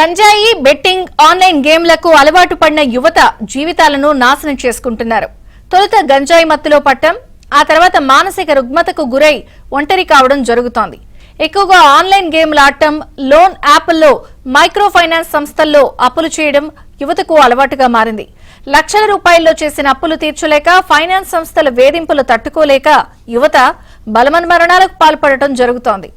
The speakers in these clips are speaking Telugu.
గంజాయి బెట్టింగ్ ఆన్లైన్ గేమ్లకు అలవాటు పడిన యువత జీవితాలను నాశనం చేసుకుంటున్నారు. తొలుత గంజాయి మత్తులో పట్టం, ఆ తర్వాత మానసిక రుగ్మతకు గురై ఒంటరి కావడం జరుగుతోంది. ఎక్కువగా ఆన్లైన్ గేమ్లు ఆడటం, లోన్ యాప్ల్లో మైక్రో ఫైనాన్స్ సంస్థల్లో అప్పులు చేయడం యువతకు అలవాటుగా మారింది. లక్షల రూపాయల్లో చేసిన అప్పులు తీర్చలేక, ఫైనాన్స్ సంస్థల వేధింపులు తట్టుకోలేక యువత బలవన్మరణాలకు పాల్పడటం జరుగుతోంది.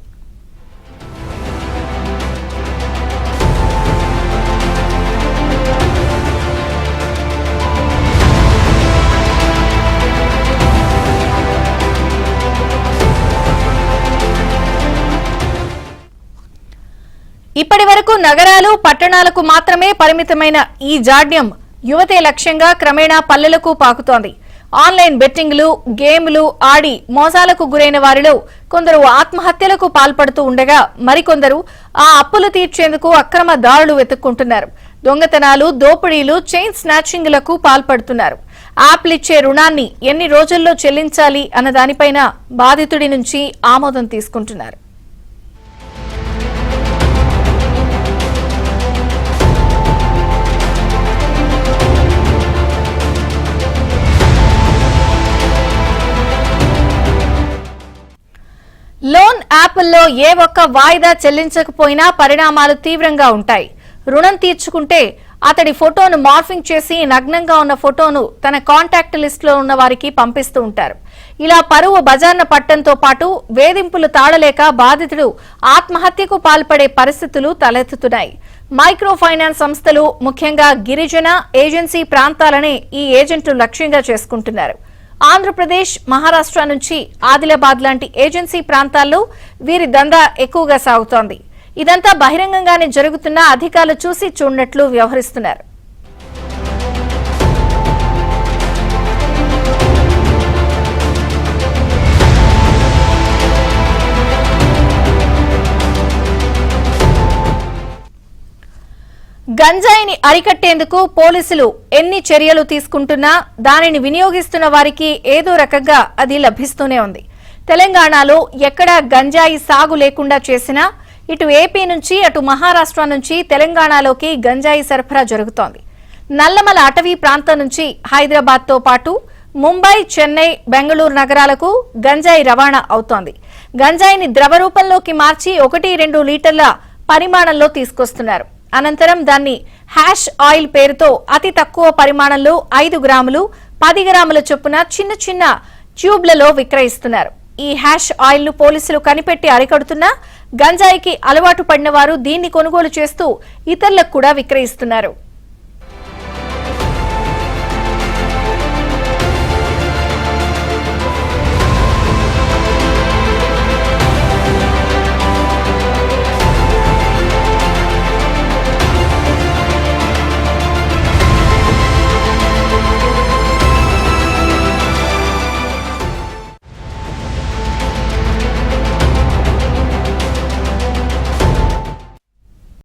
ఇప్పటి వరకు నగరాలు, పట్టణాలకు మాత్రమే పరిమితమైన ఈ జాడ్యం యువతే లక్ష్యంగా క్రమేణా పల్లెలకు పాకుతోంది. ఆన్లైన్ బెట్టింగ్లు, గేమ్లు ఆడి మోసాలకు గురైన వారిలో కొందరు ఆత్మహత్యలకు పాల్పడుతూ ఉండగా, మరికొందరు ఆ అప్పులు తీర్చేందుకు అక్రమ దారులు వెతుక్కుంటున్నారు. దొంగతనాలు, దోపిడీలు, చైన్ స్నాచింగ్లకు పాల్పడుతున్నారు. యాప్లిచ్చే రుణాన్ని ఎన్ని రోజుల్లో చెల్లించాలి అన్న దానిపైన బాధితుడి నుంచి ఆమోదం తీసుకుంటున్నారు. లోన్ యాప్ల్లో ఏ ఒక్క వాయిదా చెల్లించకపోయినా పరిణామాలు తీవ్రంగా ఉంటాయి. రుణం తీర్చుకుంటే అతడి ఫోటోను మార్ఫింగ్ చేసి నగ్నంగా ఉన్న ఫోటోను తన కాంటాక్ట్ లిస్టులో ఉన్న వారికి పంపిస్తూ ఉంటారు. ఇలా పరువు బజార్న పట్టడంతో పాటు వేధింపులు తాళలేక బాధితుడు ఆత్మహత్యకు పాల్పడే పరిస్థితులు తలెత్తుతున్నాయి. మైక్రో ఫైనాన్స్ సంస్థలు, ముఖ్యంగా గిరిజన ఏజెన్సీ ప్రాంతాలనే ఈ ఏజెంట్లు లక్ష్యంగా చేసుకుంటున్నారు. ఆంధ్రప్రదేశ్, మహారాష్ట్ర నుంచి ఆదిలాబాద్ లాంటి ఏజెన్సీ ప్రాంతాల్లో వీరి దందా ఎక్కువగా సాగుతోంది. ఇదంతా బహిరంగంగానే జరుగుతున్నా అధికారులు చూసి చూడనట్లు వ్యవహరిస్తున్నారు. గంజాయిని అరికట్టేందుకు పోలీసులు ఎన్ని చర్యలు తీసుకుంటున్నా దానిని వినియోగిస్తున్న వారికి ఏదో రకంగా అది లభిస్తూనే ఉంది. తెలంగాణలో ఎక్కడా గంజాయి సాగు లేకుండా చేసినా ఇటు ఏపీ నుంచి అటు మహారాష్ట్ర నుంచి తెలంగాణలోకి గంజాయి సరఫరా జరుగుతోంది. నల్లమల అటవీ ప్రాంతం నుంచి హైదరాబాద్తో పాటు ముంబై, చెన్నై, బెంగళూరు నగరాలకు గంజాయి రవాణా అవుతోంది. గంజాయిని ద్రవ రూపంలోకి మార్చి 1-2 లీటర్ల పరిమాణంలో తీసుకొస్తున్నారు. అనంతరం దాన్ని హ్యాష్ ఆయిల్ పేరుతో అతి తక్కువ పరిమాణంలో 5 గ్రాములు, 10 గ్రాముల చొప్పున చిన్న చిన్న ట్యూబ్లలో విక్రయిస్తున్నారు. ఈ హ్యాష్ ఆయిల్ ను పోలీసులు కనిపెట్టి అరికడుతున్నా గంజాయికి అలవాటు పడిన వారు దీన్ని కొనుగోలు చేస్తూ ఇతరులకు కూడా విక్రయిస్తున్నారు.